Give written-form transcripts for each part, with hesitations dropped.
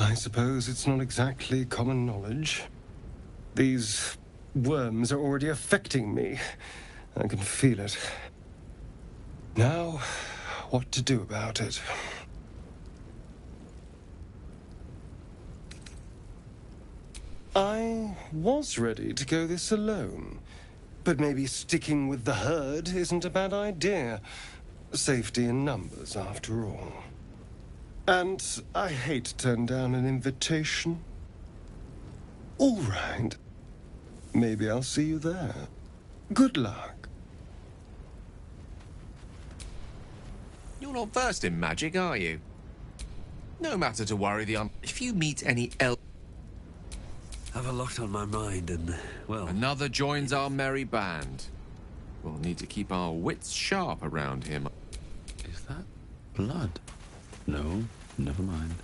I suppose it's not exactly common knowledge. These worms are already affecting me. I can feel it. Now, what to do about it? I was ready to go this alone, but maybe sticking with the herd isn't a bad idea. Safety in numbers, after all. And I hate to turn down an invitation. All right. Maybe I'll see you there. Good luck. You're not versed in magic, are you? No matter to worry if you meet any Have a lot on my mind and, well... Another joins our merry band. We'll need to keep our wits sharp around him. Is that blood? No, never mind.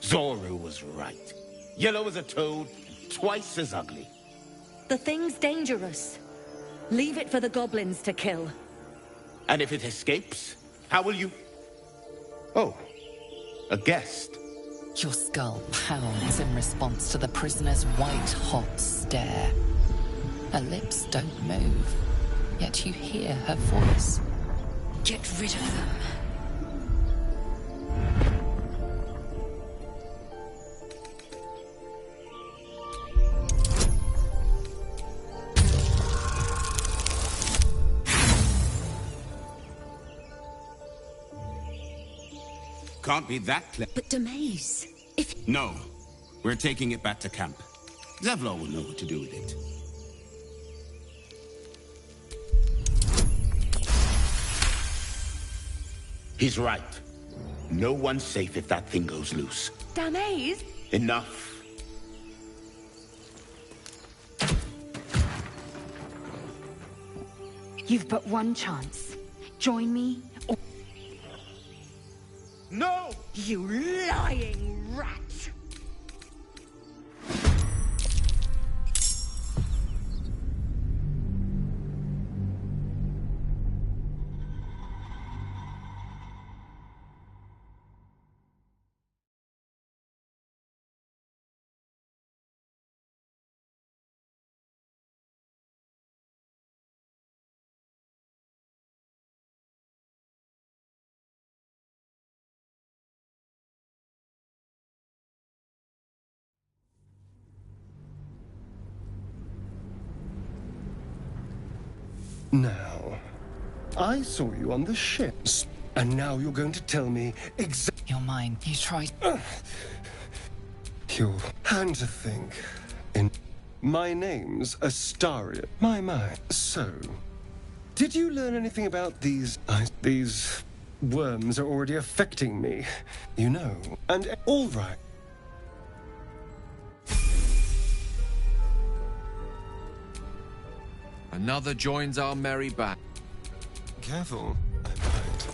Zoru was right. Yellow as a toad, twice as ugly. The thing's dangerous. Leave it for the goblins to kill. And if it escapes, how will you... Oh, a guest. Your skull pounds in response to the prisoner's white-hot stare. Her lips don't move, yet you hear her voice. Get rid of them. Can't be that clever. But Demaze, if... No. We're taking it back to camp. Zevlor will know what to do with it. He's right. No one's safe if that thing goes loose. Demaze? Enough. You've but one chance. Join me, or... No! You lying rat! Now, I saw you on the ships, and now you're going to tell me exactly... You're mine. You tried... You're... And to think... My name's Astaria. My. So, did you learn anything about these... These worms are already affecting me, you know, and... All right. Another joins our merry band. Careful. I might.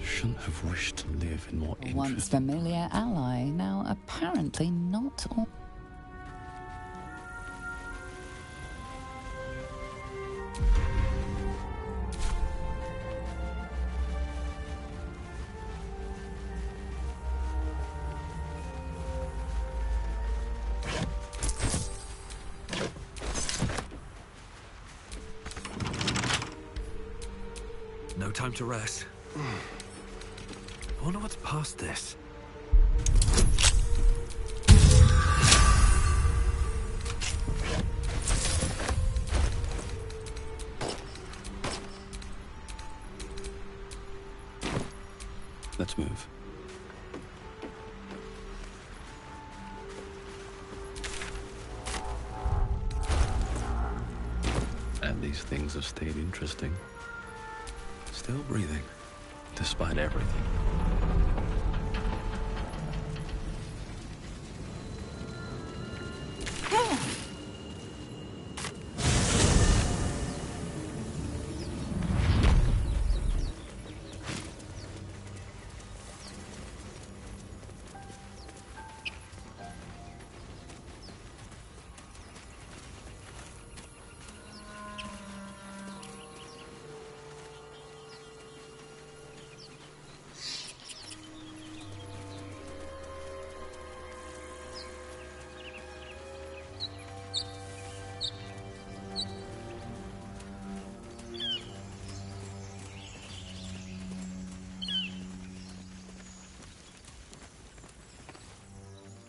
Shouldn't have wished to live in more Once familiar ally, now apparently not all... time to rest. I wonder what's past this. Let's move. And these things have stayed interesting. Still breathing, despite everything.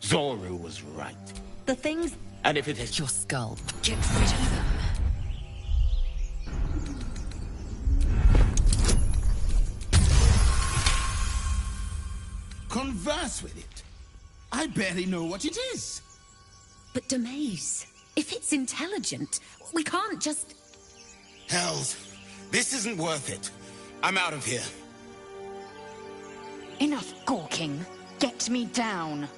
Zorru was right. The things... And if it is Your skull. Get rid of them. Converse with it. I barely know what it is. But Demaze, if it's intelligent, we can't just... Hells, this isn't worth it. I'm out of here. Enough gawking. Get me down.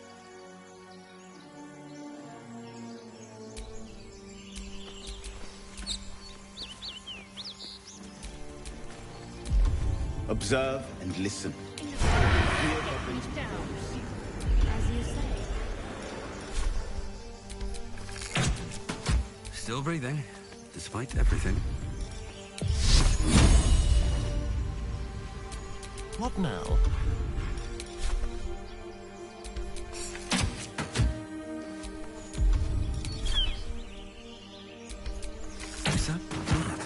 observe and listen. As you say. Still breathing, despite everything. What now? Is that blood?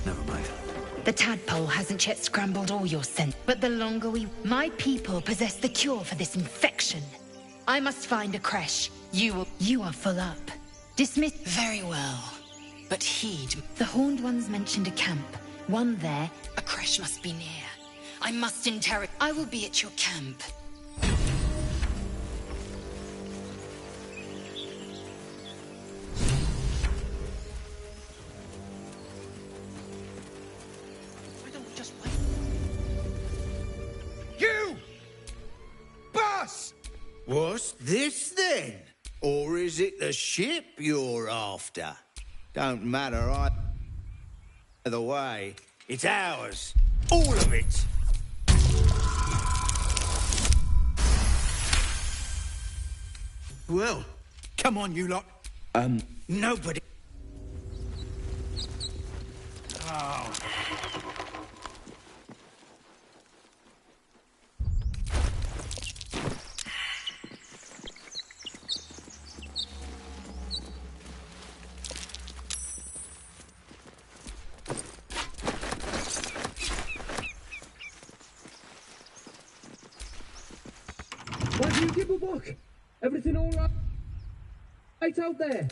Never mind. The tadpole hasn't yet scrambled all your scent, but the longer we... My people possess the cure for this infection. I must find a creche. You are full up. Dismiss... Very well. But heed. The Horned Ones mentioned a camp. One there. A creche must be near. I must interrogate. I will be at your camp. Why don't we just wait? You! Boss! What's this then? Or is it the ship you're after? Don't matter either way. It's ours. All of it. Well, come on, you lot. Nobody. Why do you give a book? Everything all right? Right out there?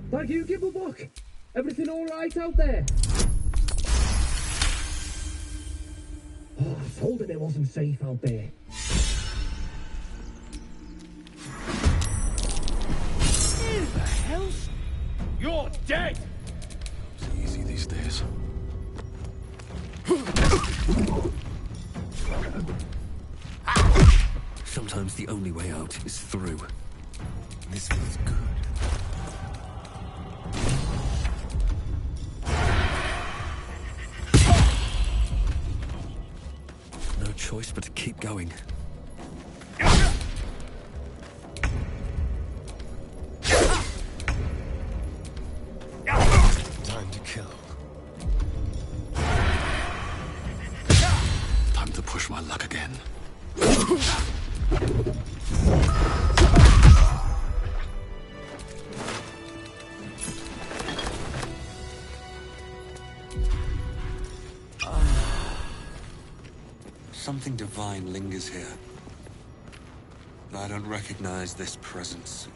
Thank you, Gibblebuck. Everything all right out there? Oh, I told him it wasn't safe out there. Who the hell's... You're dead! It's easy these days. Sometimes the only way out is through. This feels good. No choice but to keep going. Time to kill. Time to push my luck again. Something divine lingers here. I don't recognize this presence.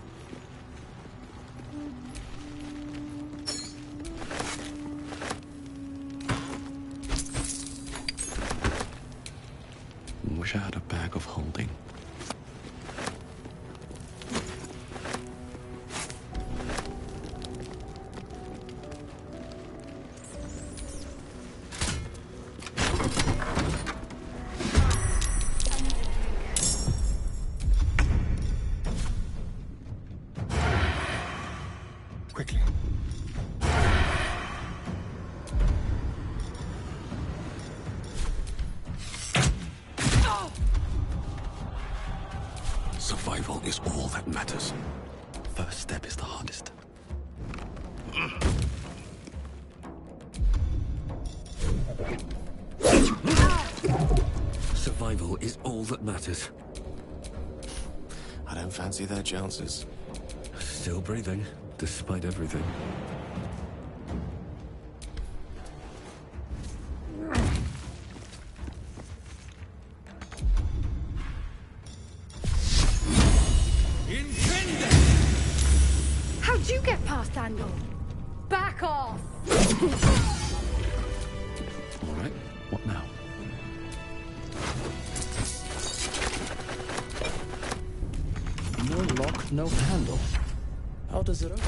Wish I had a bag of holding. Quickly. Survival is all that matters. First step is the hardest. Survival is all that matters. I don't fancy their chances. Still breathing, despite everything. How'd you get past Andor? Back off! All right, what now? No lock, no handle. How does it open?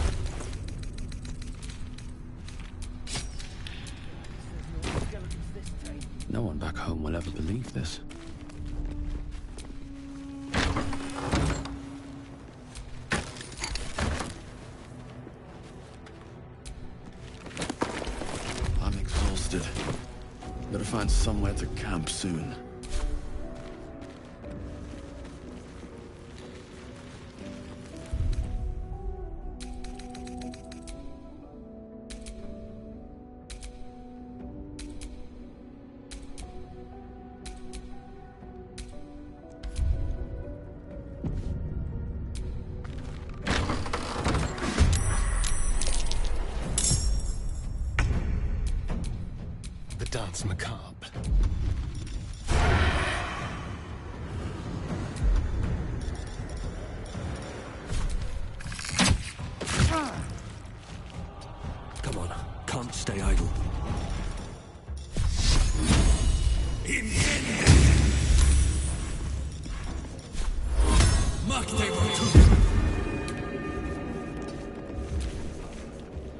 No one back home will ever believe this. I'm exhausted. Better find somewhere to camp soon. The dance macabre. Come on, can't stay idle.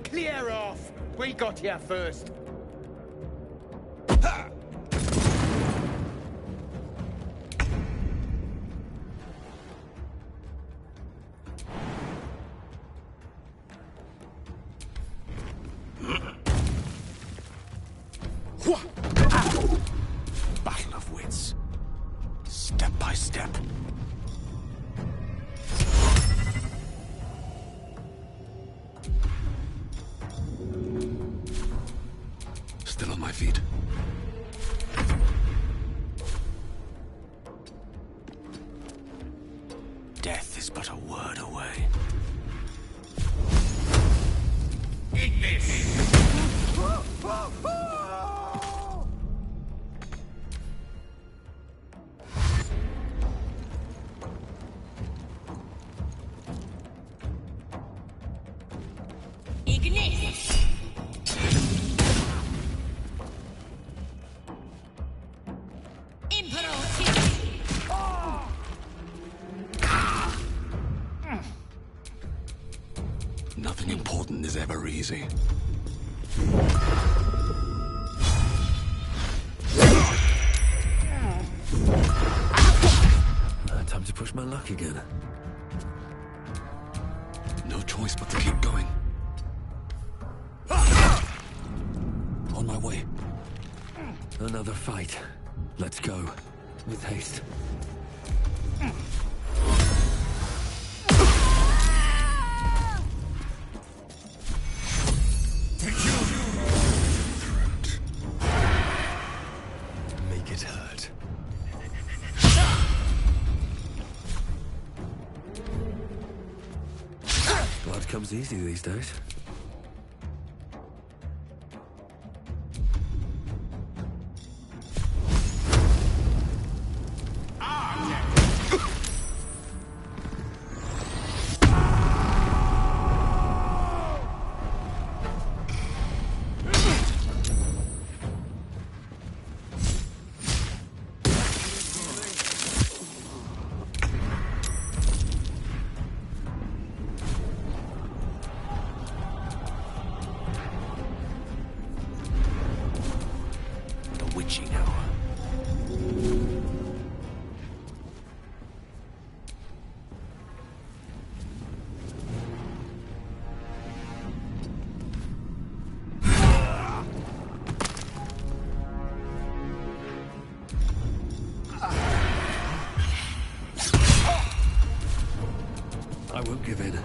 Clear off! We got here first. Battle of wits. Step by step. Still on my feet. Death is but a word away. Eat this! Ignis! Nothing important is ever easy. Time to put push my luck again. No choice but to keep going. On my way. Another fight. Let's go. With haste. Make it hurt. Blood comes easy these days. I won't give in.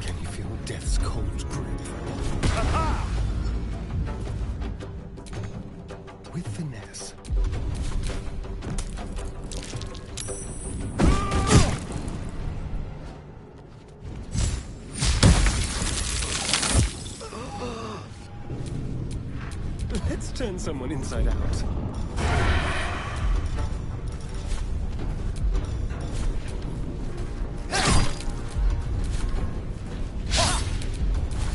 Can you feel death's cold grip? With finesse. Let's turn someone inside out.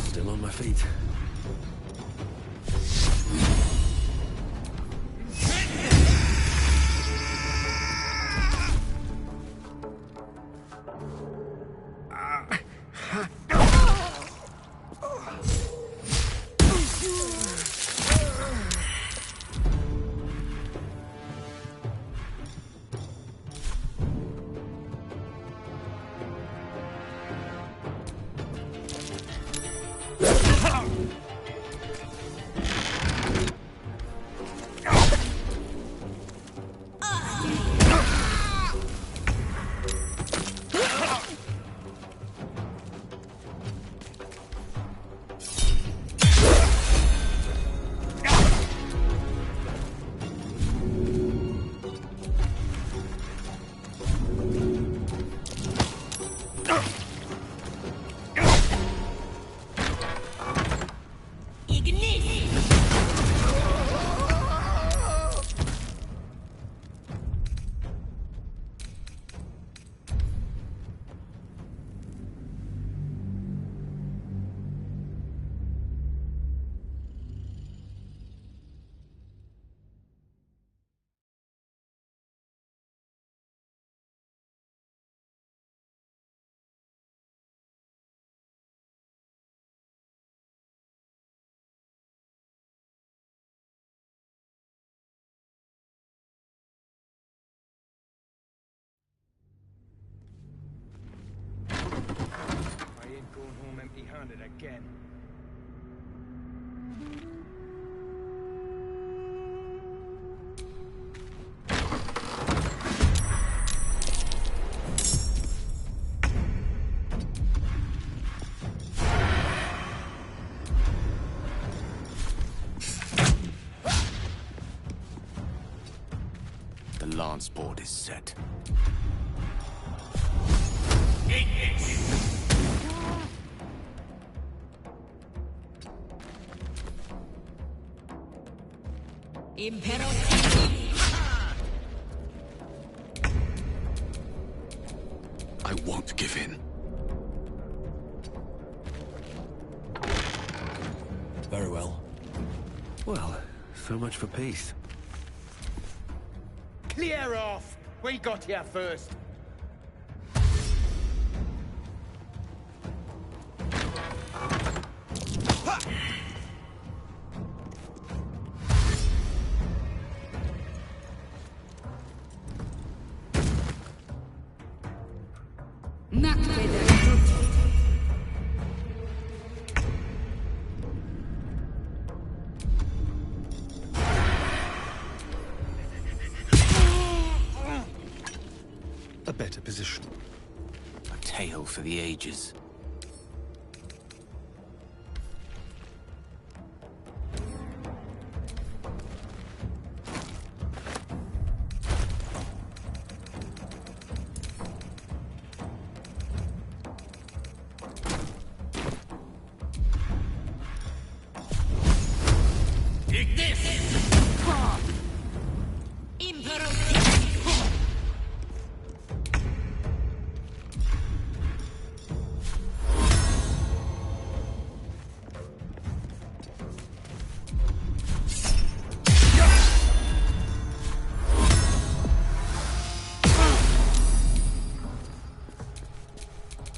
Still on my feet. Going home empty-handed again. The lance board is set. Impero. I won't give in. Very well. Well, so much for peace. Clear off! We got here first. position. A tale for the ages.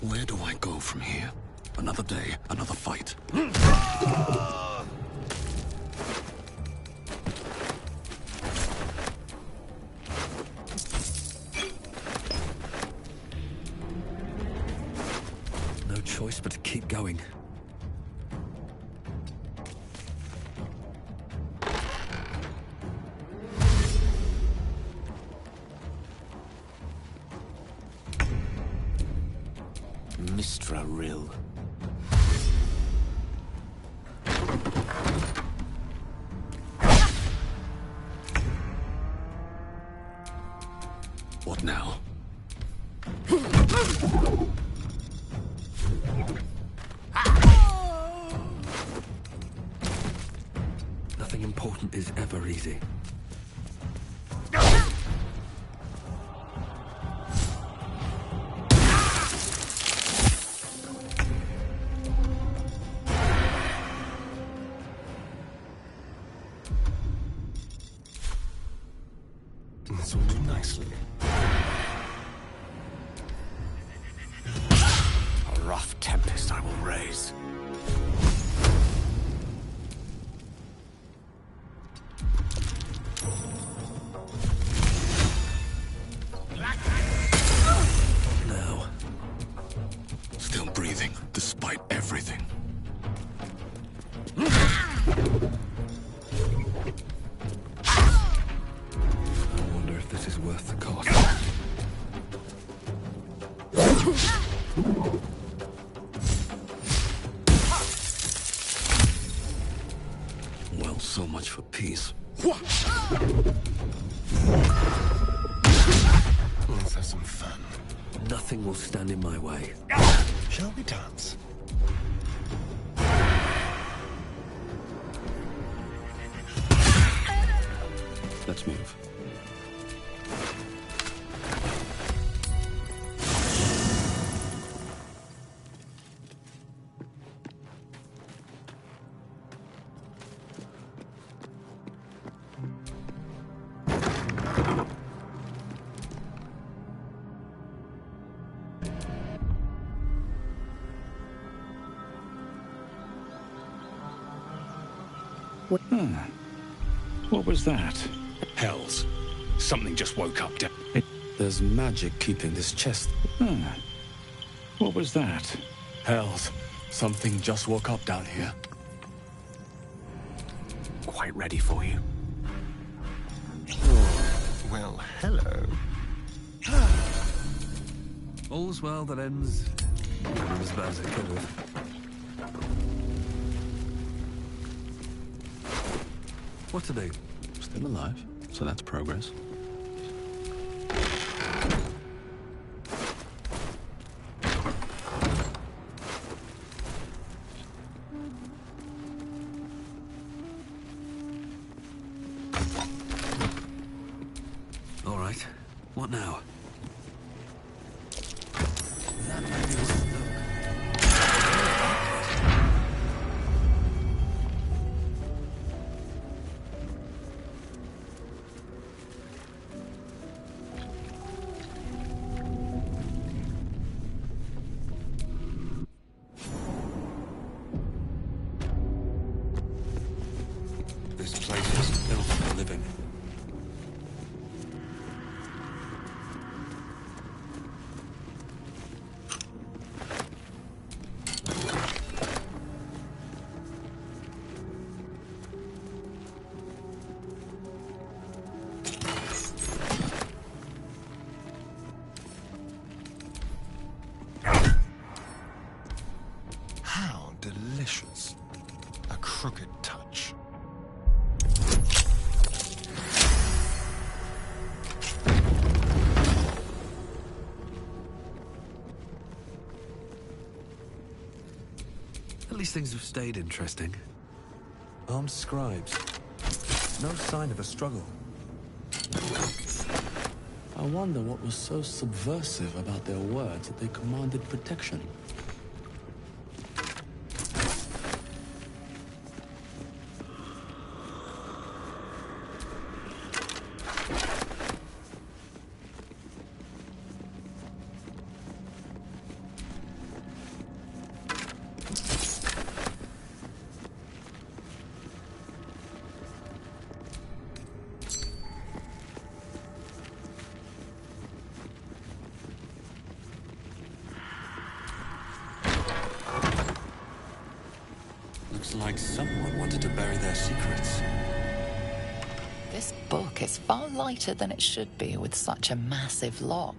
Where do I go from here? Another day, another fight. No choice but to keep going. Mistra Rill. What now? Nothing important is ever easy. This will do nicely. A rough tempest I will raise. Now. Still breathing, despite everything. I wonder if this is worth the cost. Well, so much for peace. Let's have some fun. Nothing will stand in my way. Shall we dance? Let's move. What was that? Hells. Something just woke up. There's magic keeping this chest. What was that? Hells. Something just woke up down here. Quite ready for you. Well, hello. All's well that ends never as bad as it could have. What to do? Still alive, so that's progress. All right, what now? This place isn't built for living. delicate touch. At least things have stayed interesting. Armed scribes. No sign of a struggle. I wonder what was so subversive about their words that they commanded protection. Looks like someone wanted to bury their secrets. This book is far lighter than it should be with such a massive lock.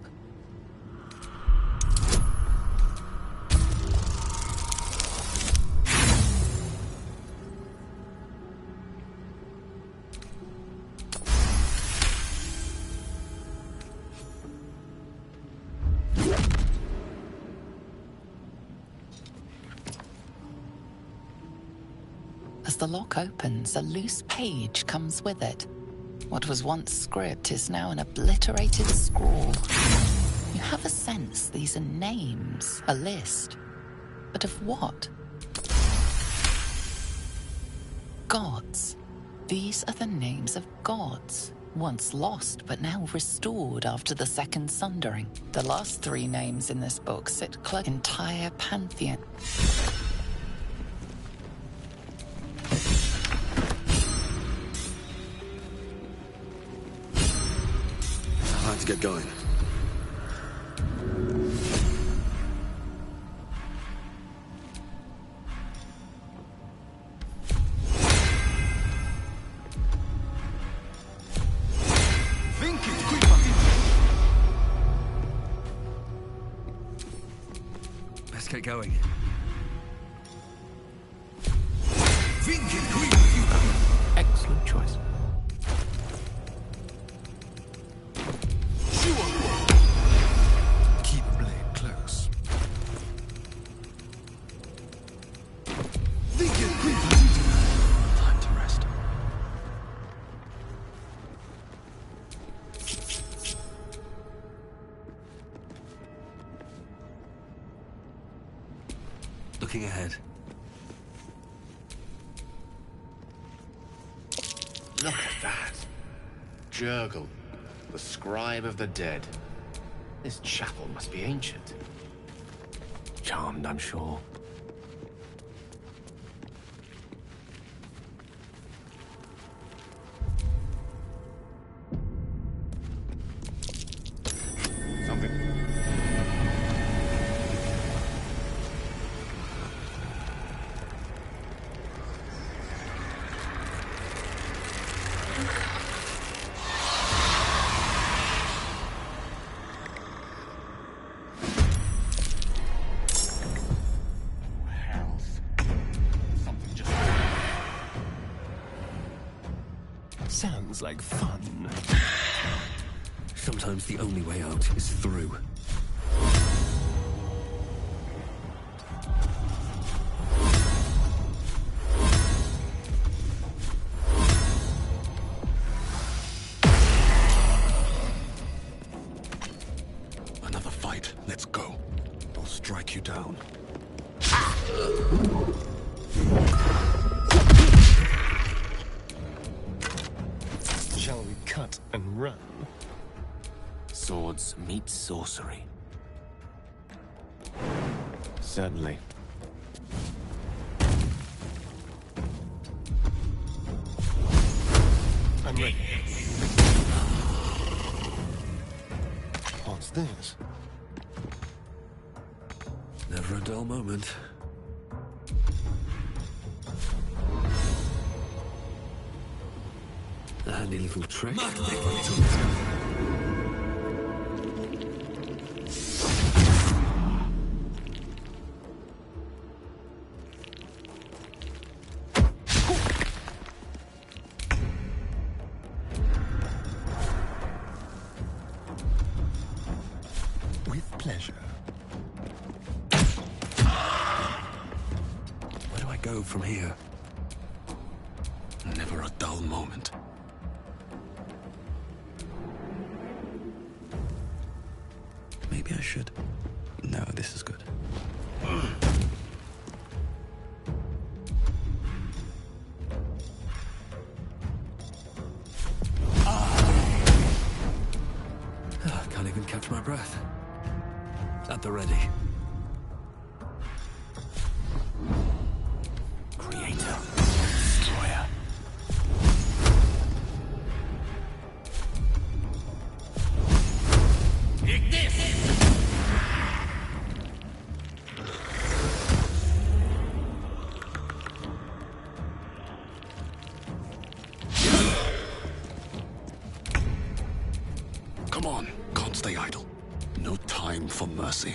As the lock opens, a loose page comes with it. What was once script is now an obliterated scrawl. You have a sense these are names, a list. But of what? Gods. These are the names of gods, once lost but now restored after the Second Sundering. The last three names in this book sit close to the entire pantheon. Time to get going. Let's get going. Excellent choice. Keep blade close. Time to rest. Looking ahead. Look at that. Jurgle, the scribe of the dead. This chapel must be ancient. Charmed, I'm sure. Something. Sounds like fun. Sometimes the only way out is through. Another fight. Let's go. I'll strike you down. Shall we cut and run? Swords meet sorcery. Certainly. I'm ready. What's this? Never a dull moment. A handy little trick. go from here? Never a dull moment. Maybe I should. No, this is good. Can't even catch my breath. At the ready. Creator. Destroyer. Come on, can't stay idle. No time for mercy.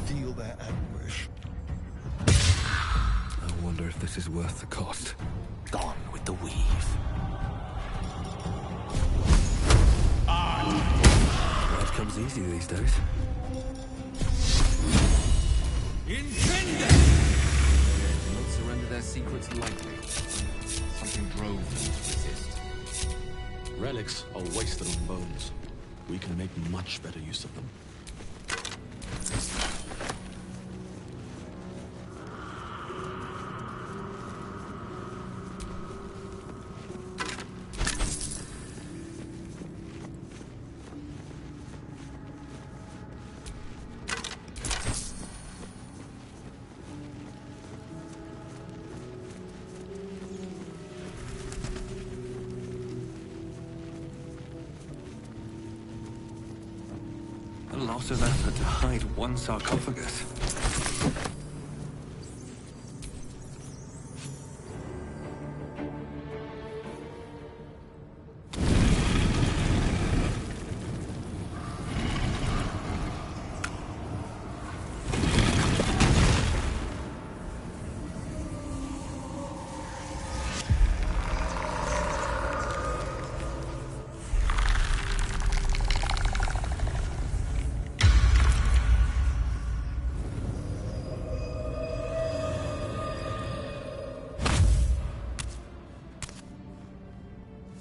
Feel their anguish. I wonder if this is worth the cost. Gone with the weave. Life comes easy these days. They won't surrender their secrets lightly. Something drove them to resist. Relics are wasted on bones. We can make much better use of them. A lot of effort to hide one sarcophagus.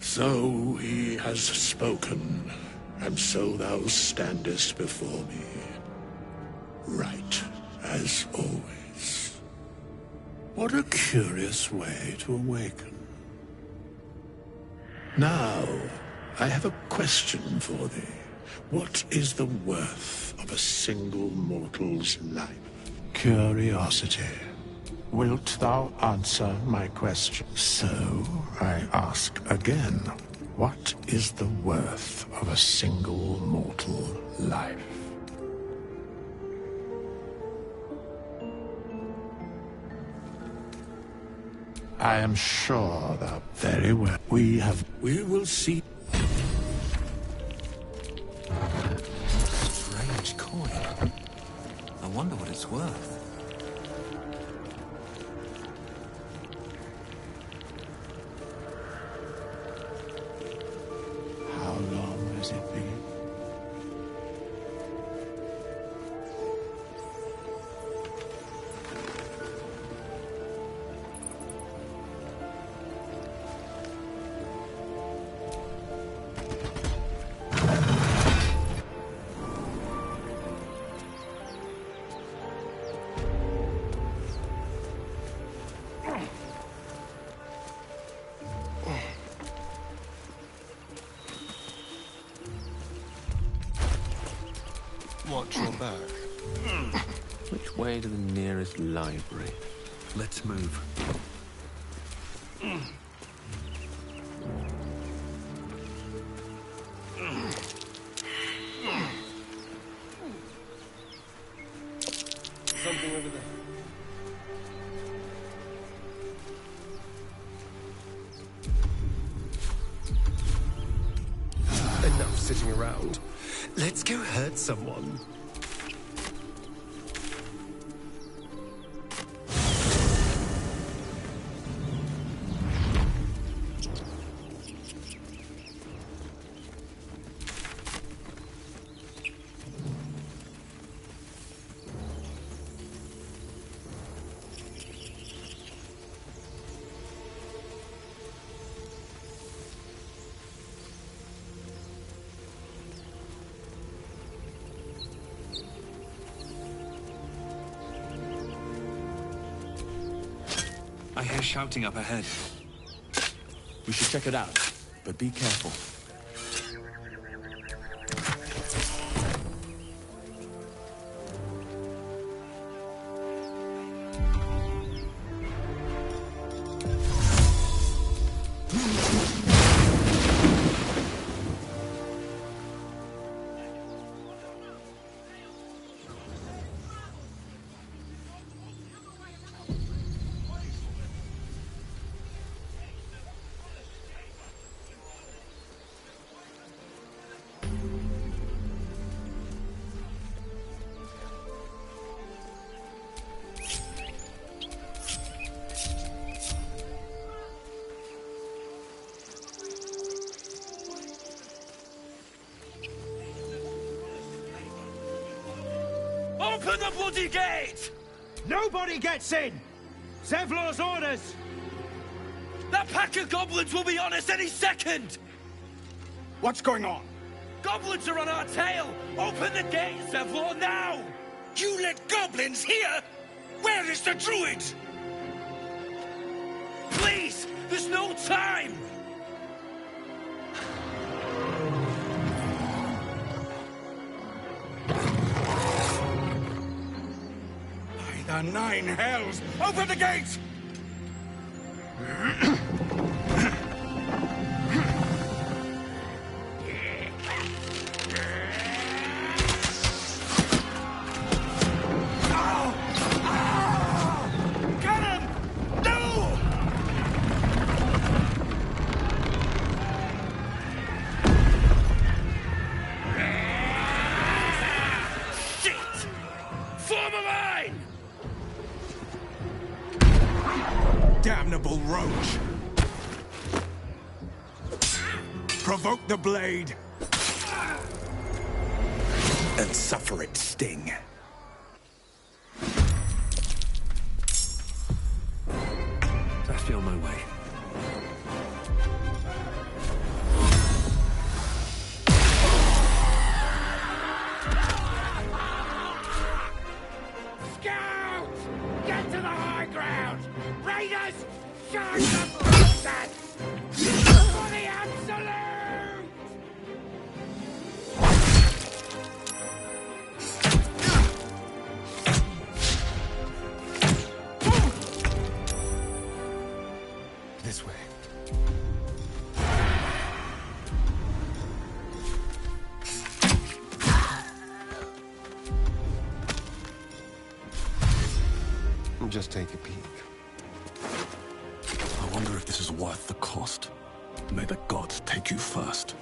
So he has spoken, and so thou standest before me, right as always. What a curious way to awaken. Now, I have a question for thee. What is the worth of a single mortal's life? Curiosity. Wilt thou answer my question? So, I ask again, what is the worth of a single mortal life? I am sure thou very well. We will see. Strange coin. I wonder what it's worth. How long has it been? Watch your back. Which way to the nearest library? Let's move. Something over there. Enough sitting around. Let's go hurt someone. I hear shouting up ahead. We should check it out, but be careful. Open the bloody gate! Nobody gets in! Zevlor's orders! That pack of goblins will be on us any second! What's going on? Goblins are on our tail! Open the gate, Zevlor, now! You let goblins here? Where is the druid? Please! There's no time! By the 9 hells! Open the gate! Damnable roach! Provoke the blade and suffer its sting. Best be on my way. Scout! Get to the high ground! Raiders! Charge the princess! For the absolute! This way. Just take a peek. I wonder if this is worth the cost. May the gods take you first.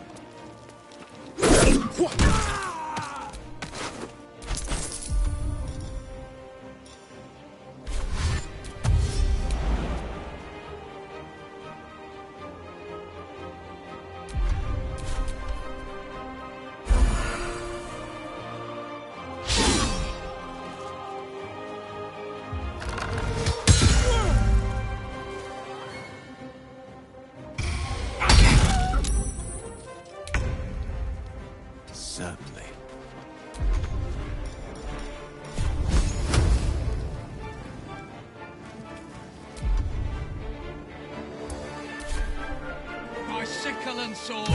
Certainly. My sickle and sword!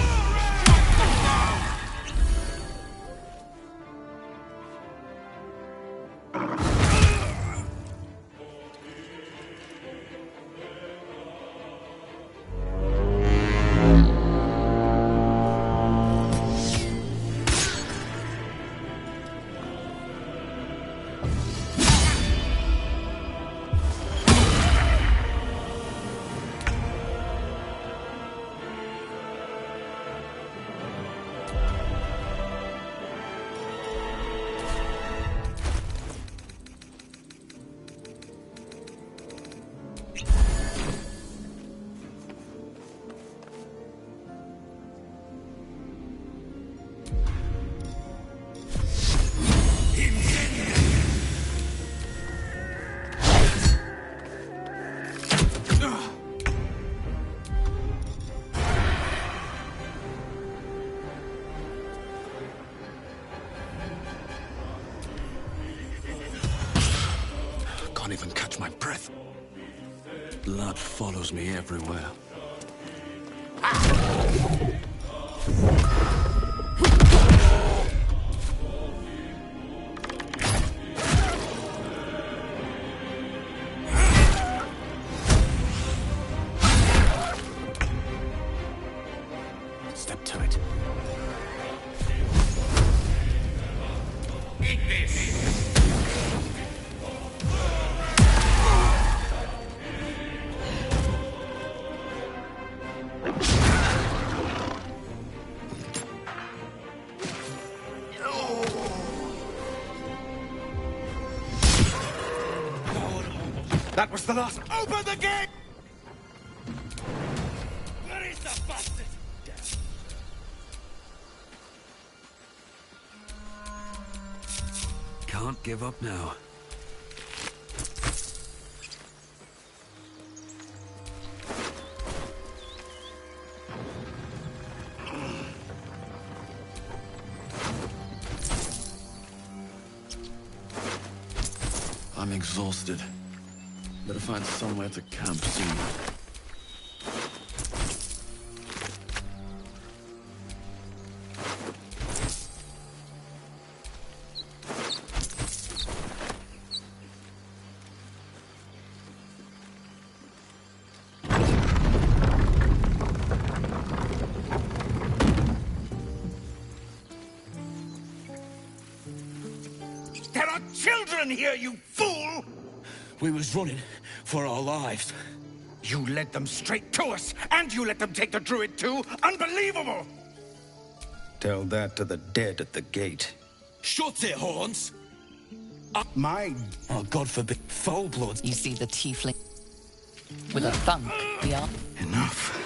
can't even catch my breath. Blood follows me everywhere. Step to it. Eat this! That was the last. Open the gate! Where is the bastard? Can't give up now. I'm exhausted. Better find somewhere to camp soon. There are children here, you fool! We was running for our lives. You led them straight to us, and you let them take the druid too? Unbelievable! Tell that to the dead at the gate. Shut it, Horns! Mine. Oh, God forbid. Foul blood. You see the tiefling. With a thunk, the arm. Enough.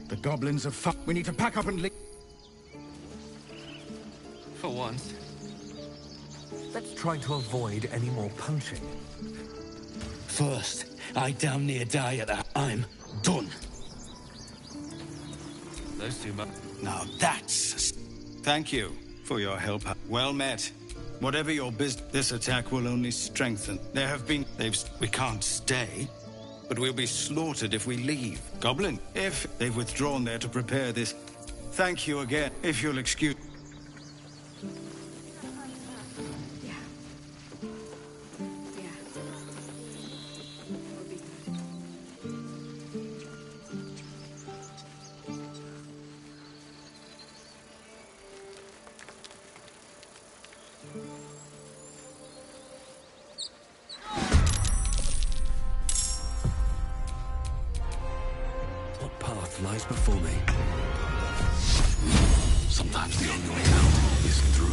The goblins have fucked. We need to pack up and leave. For once, let's try to avoid any more punching. First, I damn near die at that. I'm done. Those two Now that's... Thank you for your help. Well met. Whatever your business, this attack will only strengthen. There have been... We can't stay, but we'll be slaughtered if we leave. Goblin, if they've withdrawn there to prepare this. Thank you again, if you'll excuse... What path lies before me? Sometimes the only way out is through.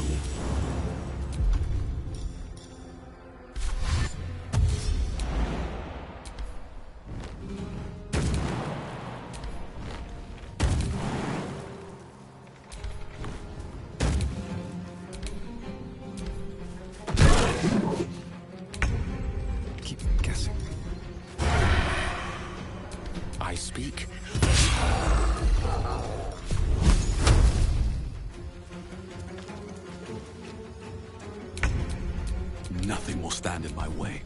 Keep guessing. I speak. Nothing will stand in my way.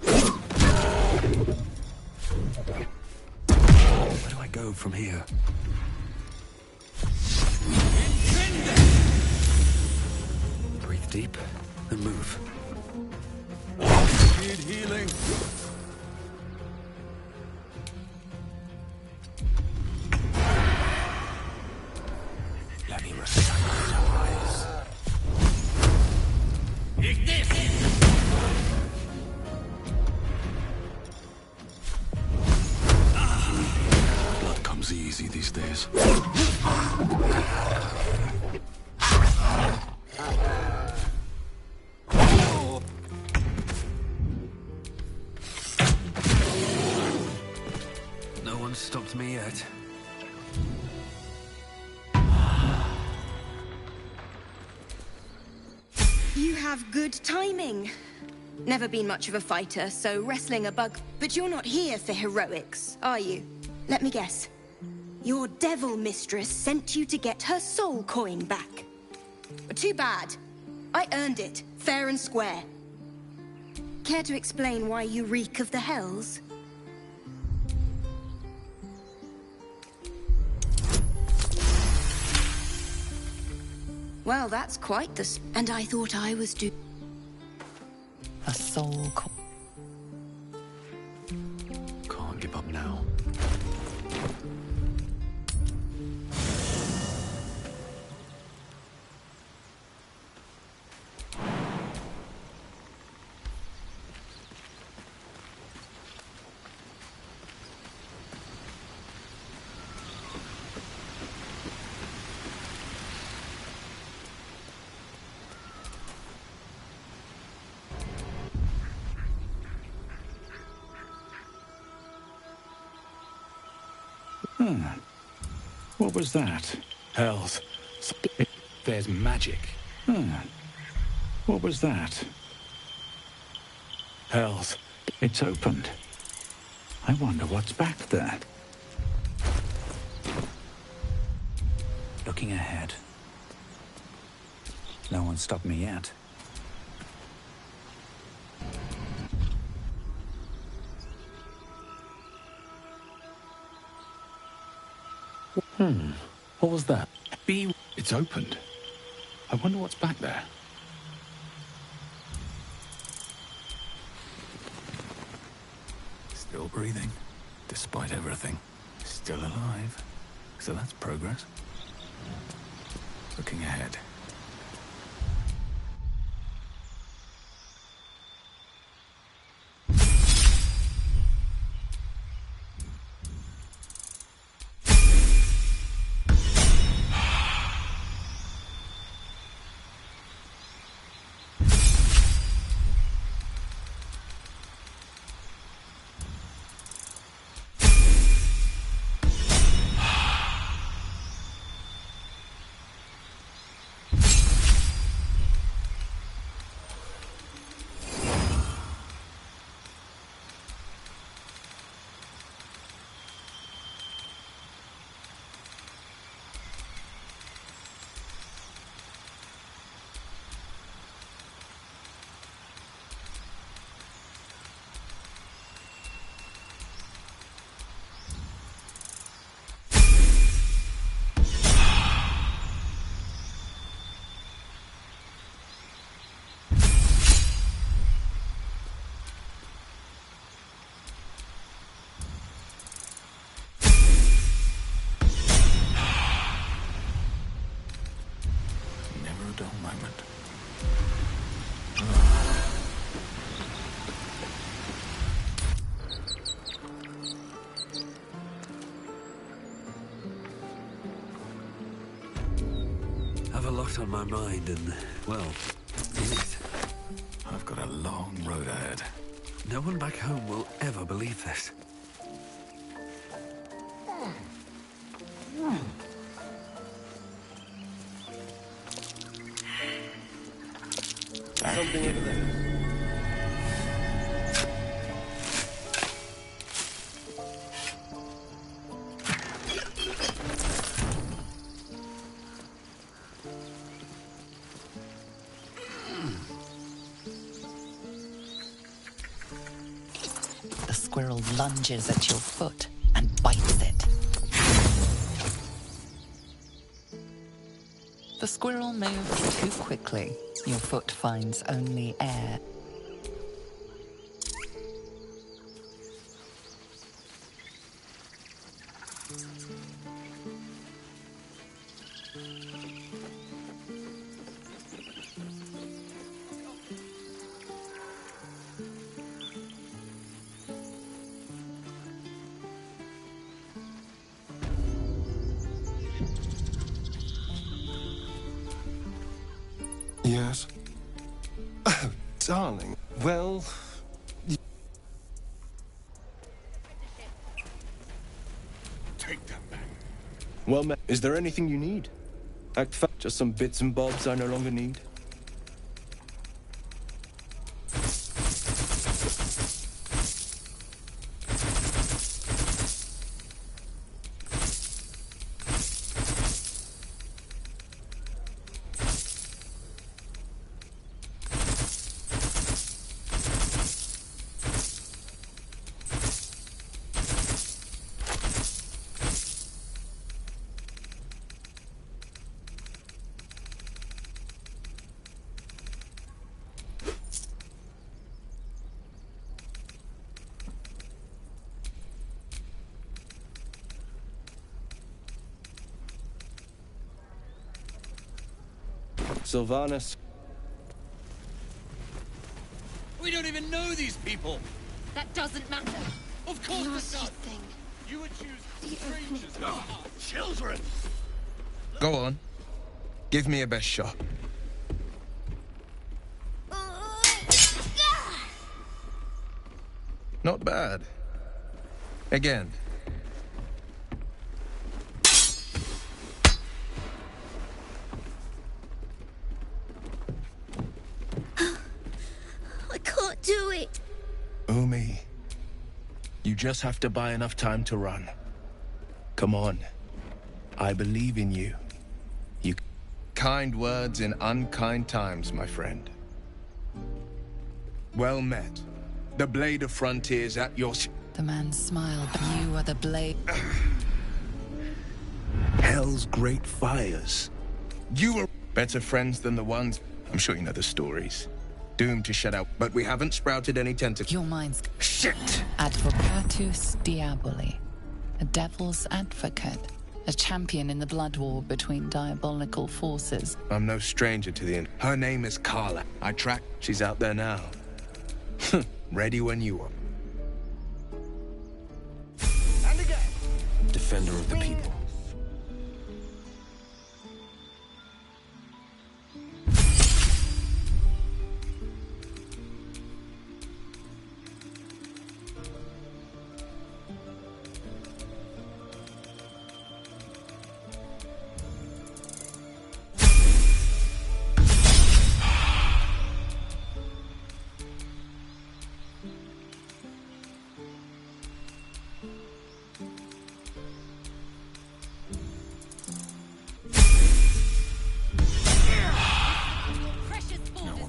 Where do I go from here? Breathe deep and move. Need healing. Let me recite your eyes. Eat this! Blood comes easy these days. No one stopped me yet. You have good timing. Never been much of a fighter, so wrestling a bug... But you're not here for heroics, are you? Let me guess. Your devil mistress sent you to get her soul coin back. Too bad. I earned it, fair and square. Care to explain why you reek of the hells? Well, that's quite the... And I thought I was A soul call. Can't give up now. What was that? Hells. There's magic. What was that? Hells. It's opened. I wonder what's back there. Looking ahead. No one stopped me yet. What was that? It's opened. I wonder what's back there. Still breathing, despite everything. Still alive. So that's progress. Looking ahead. On my mind and, well, in it. I've got a long road ahead. No one back home will ever believe this. Something over there. The squirrel lunges at your foot and bites it. The squirrel moves too quickly. Your foot finds only air. Yes? Oh, darling. Well... Take them back. Well, ma is there anything you need? Just some bits and bobs I no longer need. Sylvanas. We don't even know these people! That doesn't matter. Of course it does! You would choose strangers. Children! Go on. Give me your best shot. Not bad. Again. I can't do it. Umi, you just have to buy enough time to run. Come on. I believe in you. You... Kind words in unkind times, my friend. Well met. The Blade of Frontiers at your... The man smiled. You are the blade. Hell's great fires. You were better friends than the ones... I'm sure you know the stories. Doomed to shut out, but we haven't sprouted any tentacles. Your mind's... Shit! Advocatus Diaboli. A devil's advocate. A champion in the blood war between diabolical forces. I'm no stranger to the... Her name is Carla. I track... She's out there now. Ready when you are. And again! Defender of the people.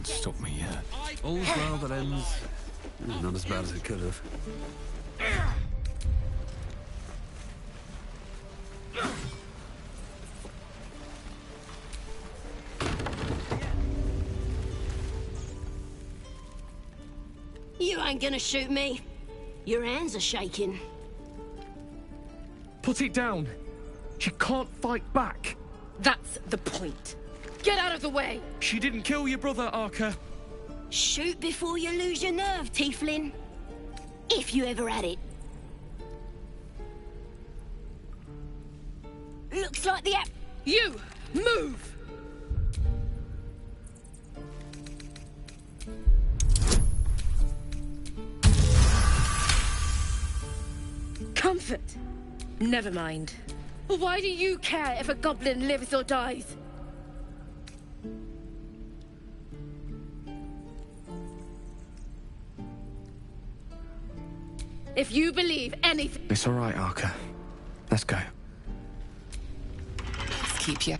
Stop me yet. All's well that ends. Not as bad as it could have. You ain't gonna shoot me. Your hands are shaking. Put it down. She can't fight back. That's the point. Get out of the way! She didn't kill your brother, Arca. Shoot before you lose your nerve, Tieflin. If you ever had it. Looks like the app... You! Move! Comfort. Never mind. Why do you care if a goblin lives or dies? If you believe anything... It's all right, Arca. Let's go. Let's keep you.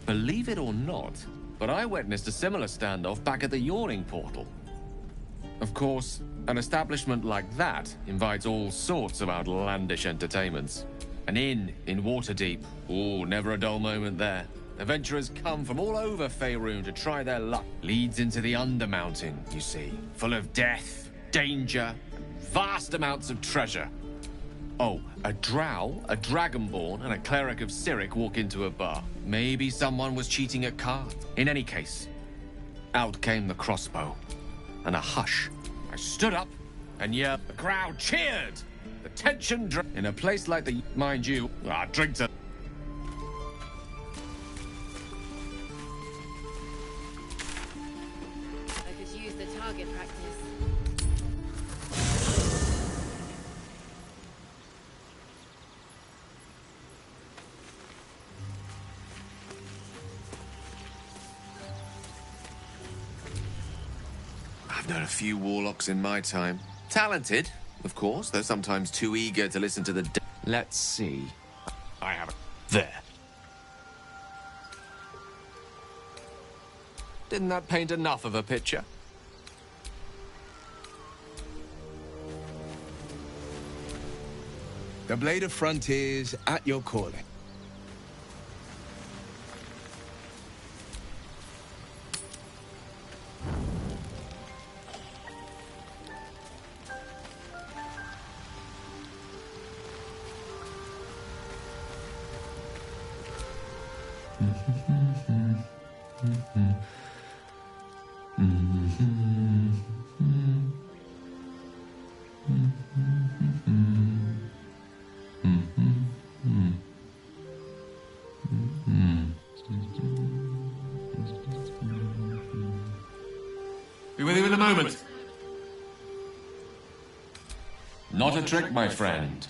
Believe it or not, but I witnessed a similar standoff back at the Yawning Portal. Of course, an establishment like that invites all sorts of outlandish entertainments. An inn in Waterdeep. Ooh, never a dull moment there. Adventurers come from all over Faerun to try their luck. Leads into the Undermountain, you see. Full of death, danger, and vast amounts of treasure. Oh, a drow, a dragonborn, and a cleric of Cyric walk into a bar. Maybe someone was cheating at cards. In any case, out came the crossbow. And a hush. I stood up, and yeah, the crowd cheered. The tension in a place like the... Mind you, I drink to... Target practice. I've known a few warlocks in my time. Talented, of course, though sometimes too eager to listen to the... Let's see. I have it. There. Didn't that paint enough of a picture? The Blade of Frontiers at your calling. Be with you in a moment. Not a trick, my friend.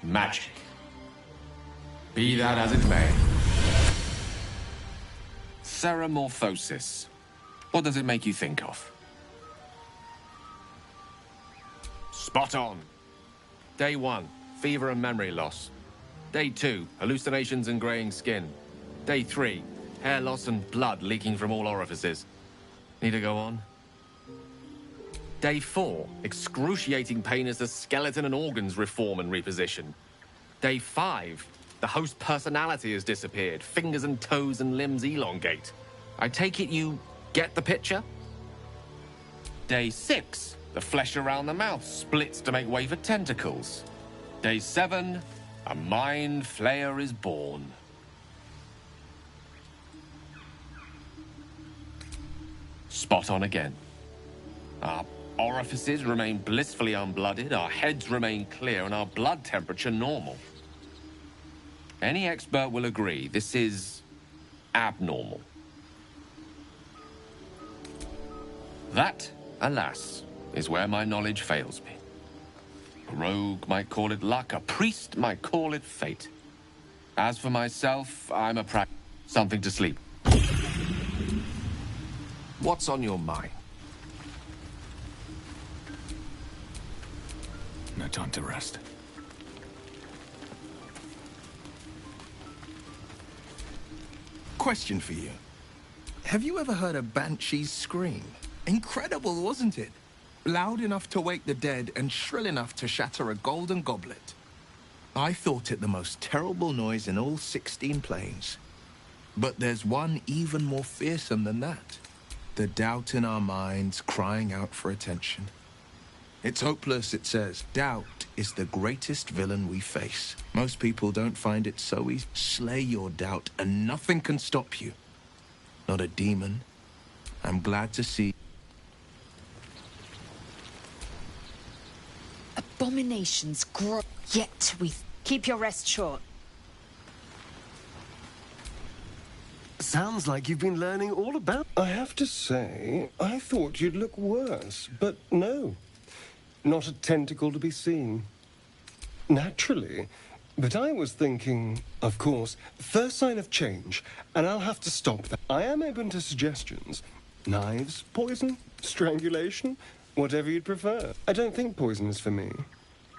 Magic. Be that as it may. Ceramorphosis. What does it make you think of? Spot on. Day 1, fever and memory loss. Day 2, hallucinations and graying skin. Day 3, hair loss and blood leaking from all orifices. Need to go on? Day 4, excruciating pain as the skeleton and organs reform and reposition. Day 5, the host personality has disappeared. Fingers and toes and limbs elongate. I take it you get the picture? Day 6, the flesh around the mouth splits to make way for tentacles. Day 7, a mind flayer is born. Spot on again. Our orifices remain blissfully unblooded, our heads remain clear, and our blood temperature normal. Any expert will agree this is abnormal. That, alas, is where my knowledge fails me. A rogue might call it luck, a priest might call it fate. As for myself, I'm a something to sleep. What's on your mind? No time to rest. Question for you. Have you ever heard a banshee's scream? Incredible, wasn't it? Loud enough to wake the dead and shrill enough to shatter a golden goblet. I thought it the most terrible noise in all 16 planes. But there's one even more fearsome than that. The doubt in our minds crying out for attention. It's hopeless, it says. Doubt is the greatest villain we face. Most people don't find it so easy. Slay your doubt and nothing can stop you. Not a demon. I'm glad to see. Abominations grow, yet we keep your rest short. Sounds like you've been learning all about... I have to say, I thought you'd look worse, but no. Not a tentacle to be seen. Naturally. But I was thinking, of course, first sign of change, and I'll have to stop that. I am open to suggestions. Knives, poison, strangulation, whatever you'd prefer. I don't think poison is for me.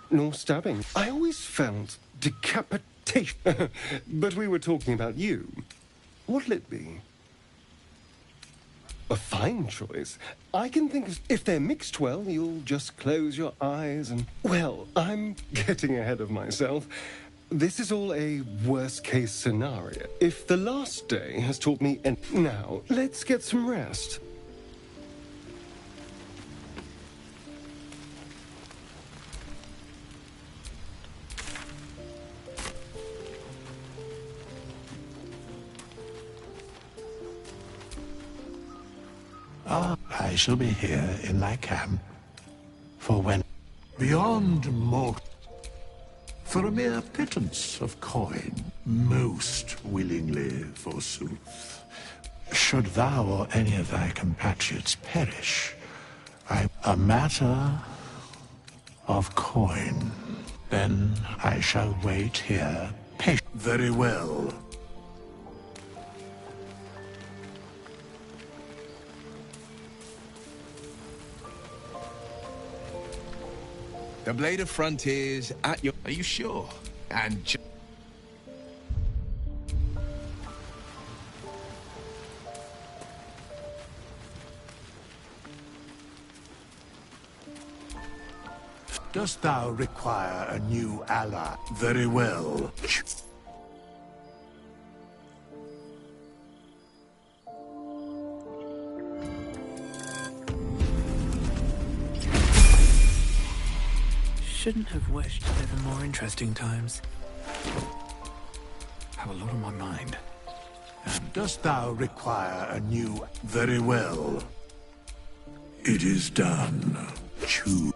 Nor stabbing. I always felt decapitation. But we were talking about you. What'll it be? A fine choice. I can think of... If they're mixed well, you'll just close your eyes and... Well, I'm getting ahead of myself. This is all a worst-case scenario. If the last day has taught me... Now, let's get some rest. I shall be here in my camp for when beyond mortal, for a mere pittance of coin, most willingly, forsooth. Should thou or any of thy compatriots perish, a matter of coin, then I shall wait here patiently. Very well. The Blade of Frontiers at your... Are you sure? And... Dost thou require a new ally? Very well. Shouldn't have wished to live in more interesting times. Have a lot on my mind. Dost thou require a new... Very well. It is done. Choose.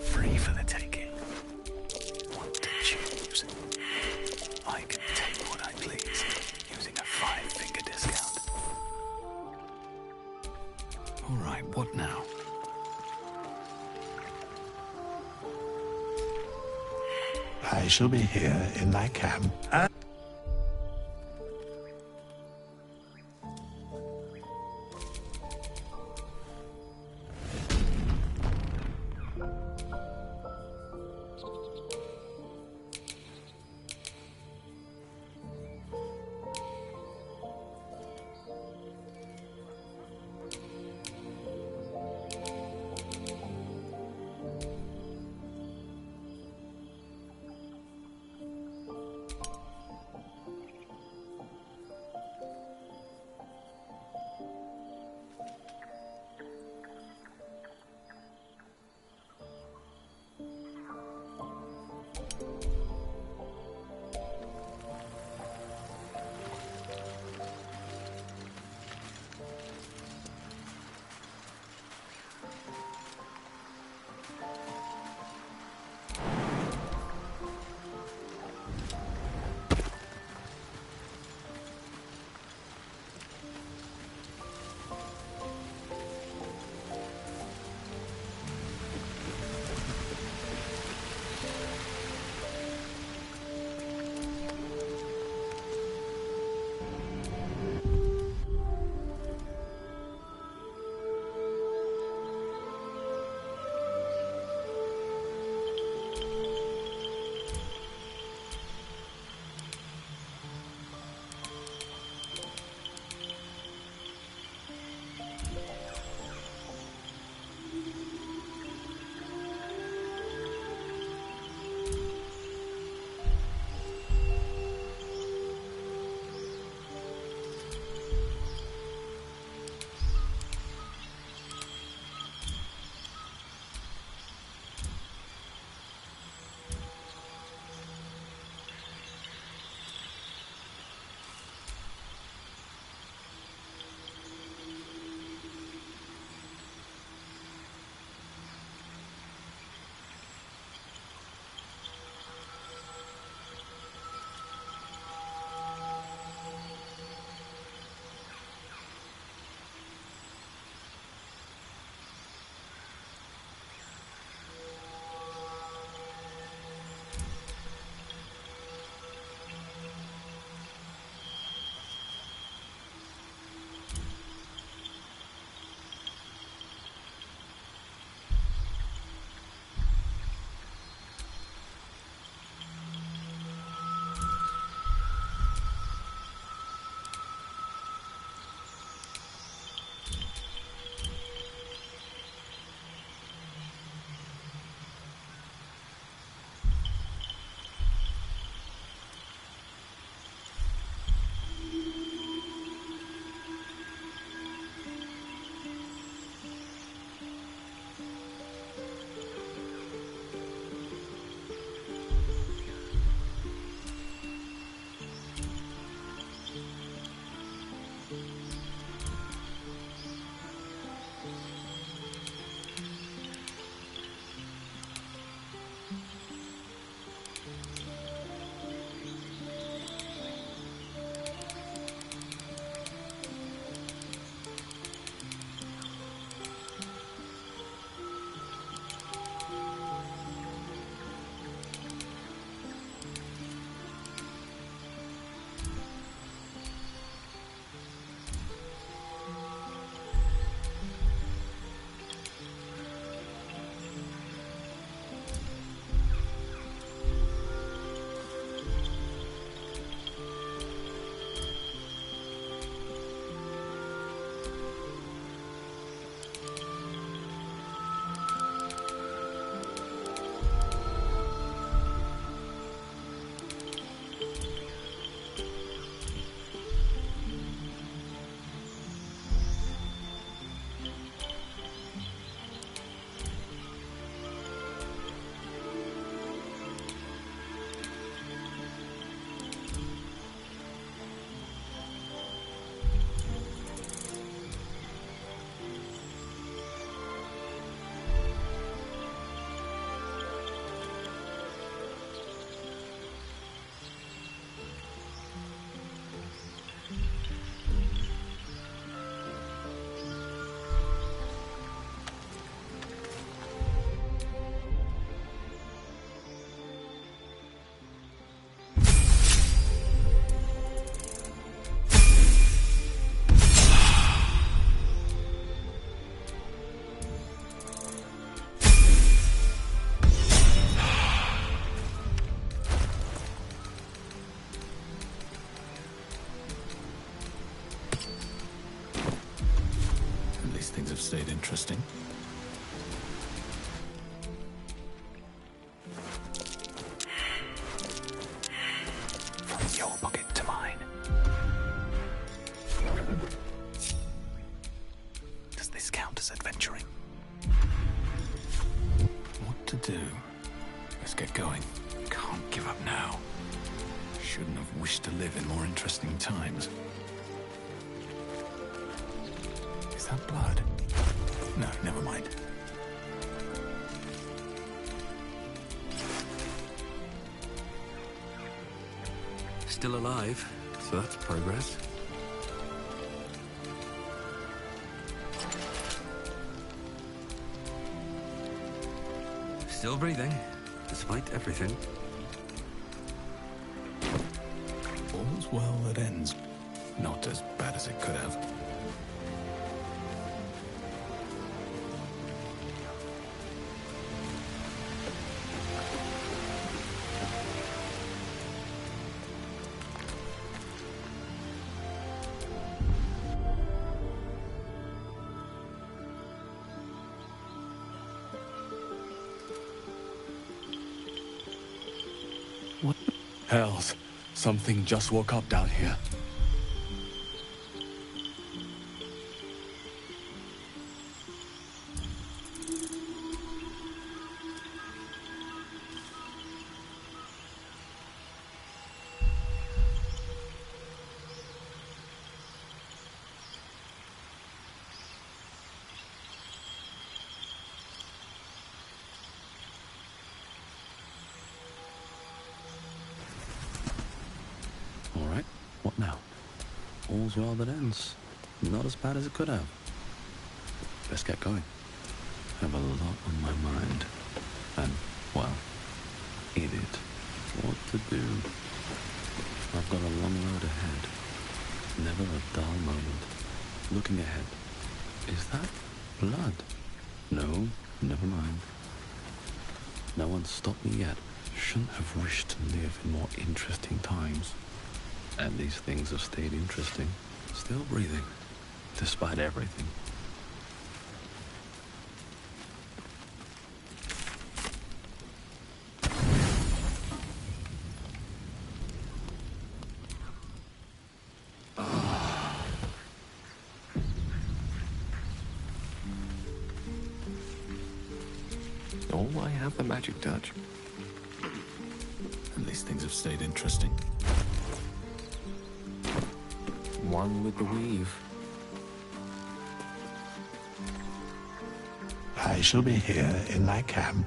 Free for the taking. Want to choose? I can take what I please, using a 5-finger discount. Alright, what now? I shall be here in thy camp. stayed interesting. From your pocket to mine. Does this count as adventuring? What to do? Let's get going. Can't give up now. Shouldn't have wished to live in more interesting times. Is that blood? No, never mind. Still alive, so that's progress. Still breathing, despite everything. All's well that ends. Not as bad as it could have. What? Hells. Something just woke up down here. What now? All's well that ends. Not as bad as it could have. Let's get going. Have a lot on my mind. And, well, in it. What to do. I've got a long road ahead. Never a dull moment. Looking ahead. Is that blood? No, never mind. No one's stopped me yet. Shouldn't have wished to live in more interesting times. And these things have stayed interesting. Still breathing, despite everything. Oh, I have the magic touch. And these things have stayed interesting. One with the weave. I shall be here in my camp.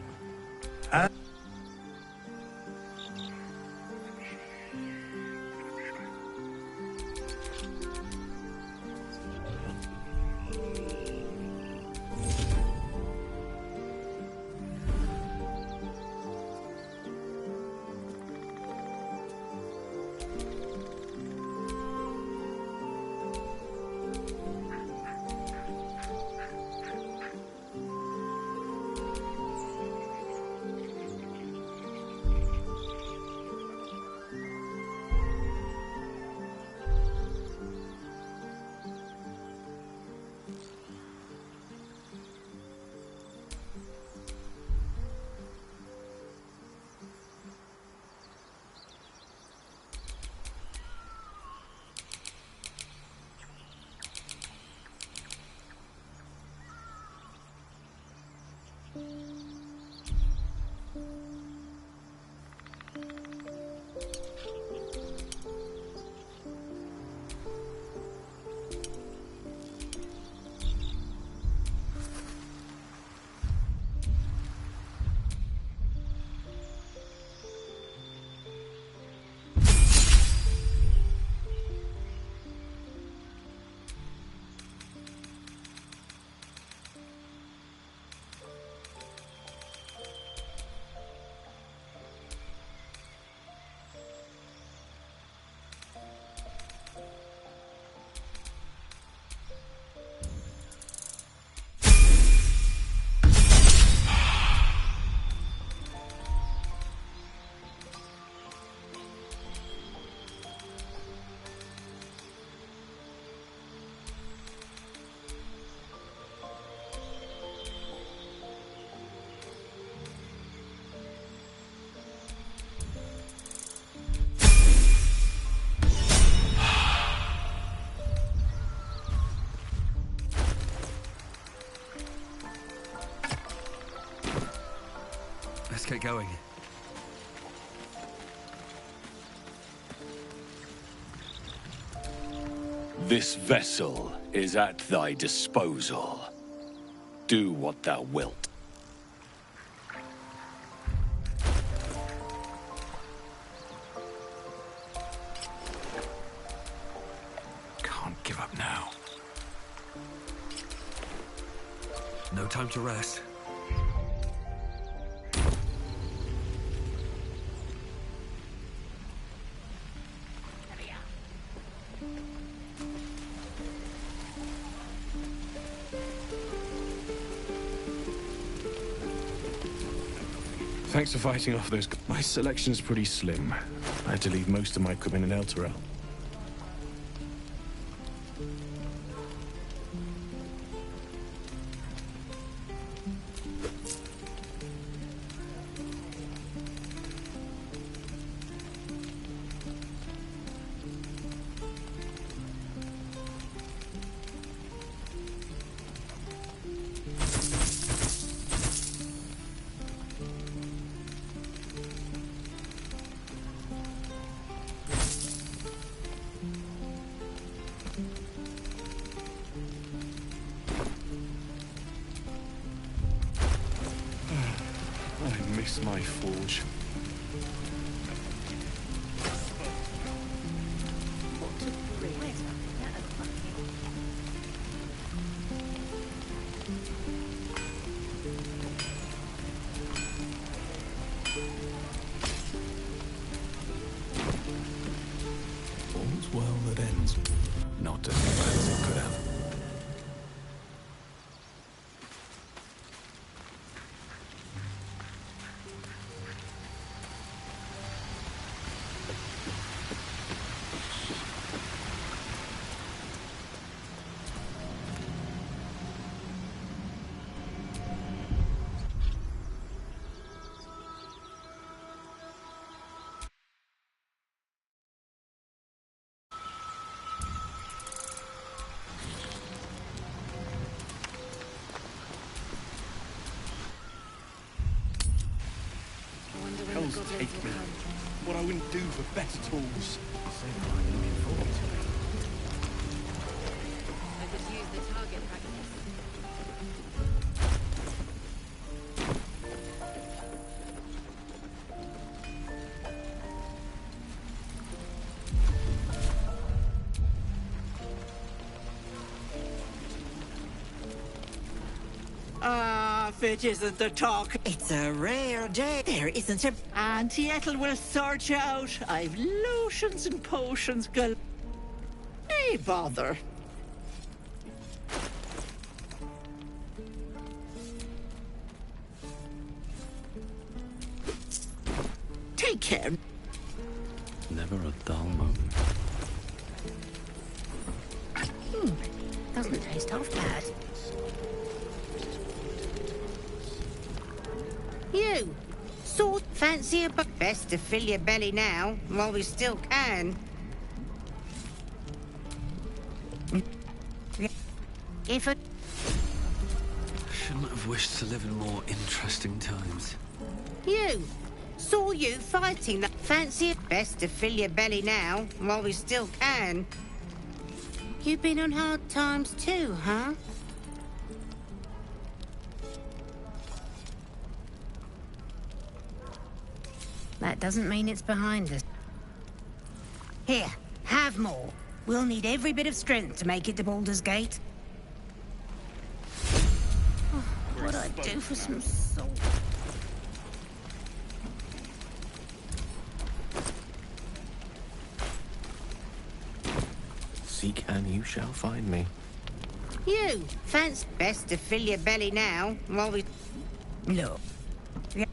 get going. This vessel is at thy disposal. Do what thou wilt. Can't give up now. No time to rest. Thanks for fighting off those... My selection's pretty slim. I had to leave most of my equipment in Elturel. I miss my forge. All's well that ends. Not as bad as it could have. Hell's take me. What I wouldn't do for better tools. I could use the target practice. If it isn't the talk, it's a rare day. There isn't a... Auntie Ethel will sort you out. I've lotions and potions gal... Hey, bother. Take care. Never a dull moment. Doesn't taste half bad. You! Sort fancy a book. Best to fill your belly now, while we still can. If a... Shouldn't have wished to live in more interesting times. You! Saw you fighting that fancy it. Best to fill your belly now, while we still can. You've been on hard times too, huh? That doesn't mean it's behind us. Here, have more. We'll need every bit of strength to make it to Baldur's Gate. Oh, what'd I do for some salt? Seek and you shall find me. You, fancy best to fill your belly now, while we... Look. No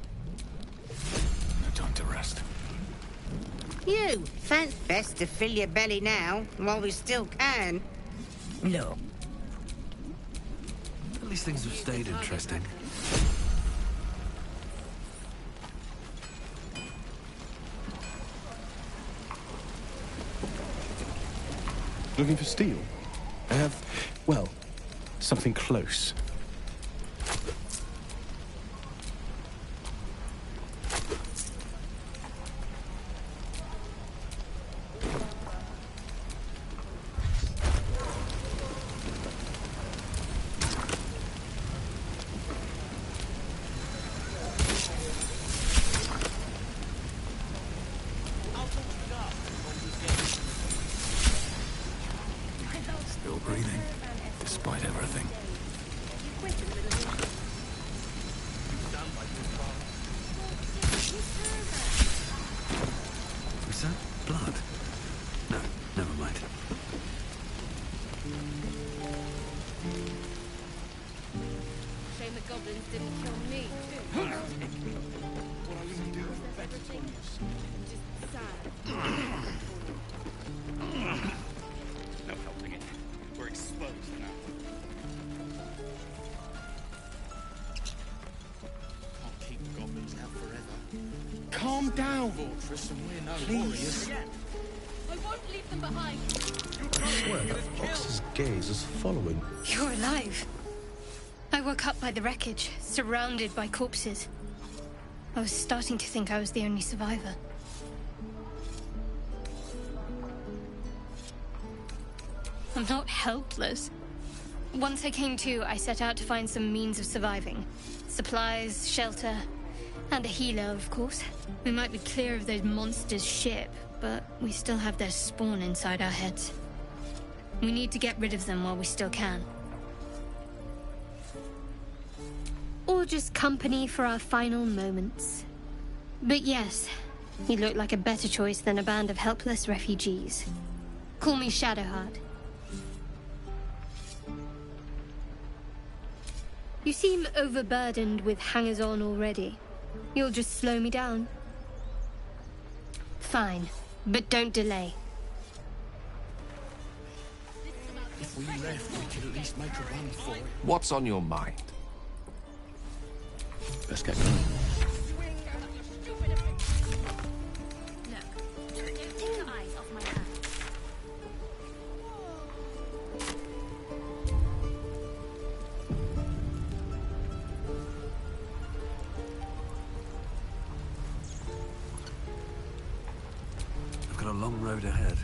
time to rest. You, fancy best to fill your belly now, while we still can. Look. At least things have stayed interesting. Looking for steel? I have, well, something close. breathing, despite everything. Is that blood? No, never mind. Shame the goblins didn't kill me, too. What I wouldn't do for everything. Just sad. No helping it. We're exposed now. Can't keep goblins out forever. Calm down, Fortress, and we're no warriors. I won't leave them behind. I swear that fox's gaze is following. You're alive. I woke up by the wreckage, surrounded by corpses. I was starting to think I was the only survivor. I'm not helpless. Once I came to, I set out to find some means of surviving. Supplies, shelter, and a healer, of course. We might be clear of those monsters' ship, but we still have their spawn inside our heads. We need to get rid of them while we still can. Or just company for our final moments. But yes, you look like a better choice than a band of helpless refugees. Call me Shadowheart. You seem overburdened with hangers-on already. You'll just slow me down. Fine, but don't delay. If we left, we could at least make a run for it. What's on your mind? Let's get going. I've got a long road ahead.